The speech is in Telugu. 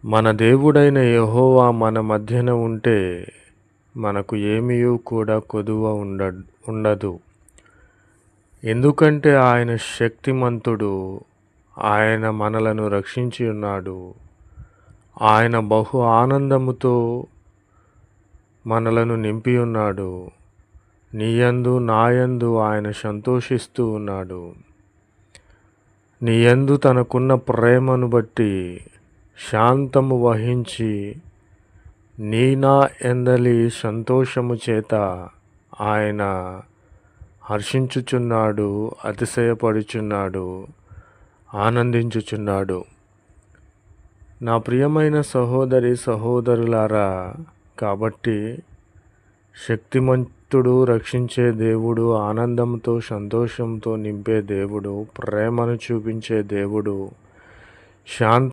మన దేవుడైన యెహోవా మన మధ్యన ఉంటే మనకు ఏమీయు కూడా కొదువ ఉండదు. ఎందుకంటే ఆయన శక్తిమంతుడు. ఆయన మనలను రక్షించి ఉన్నాడు. ఆయన బహు ఆనందముతో మనలను నింపి ఉన్నాడు. నీయందు నాయందు ఆయన సంతోషిస్తూ ఉన్నాడు. నీయందు తనకున్న ప్రేమను బట్టి శాంతము వహించి నా యందలి సంతోషము చేత ఆయన హర్షించుచున్నాడు, అతిశయపడుచున్నాడు, ఆనందించుచున్నాడు. నా ప్రియమైన సహోదరి సహోదరులారా, కాబట్టి శక్తిమంతుడు, రక్షించే దేవుడు, ఆనందంతో సంతోషంతో నింపే దేవుడు, ప్రేమను చూపించే దేవుడు, శాంతి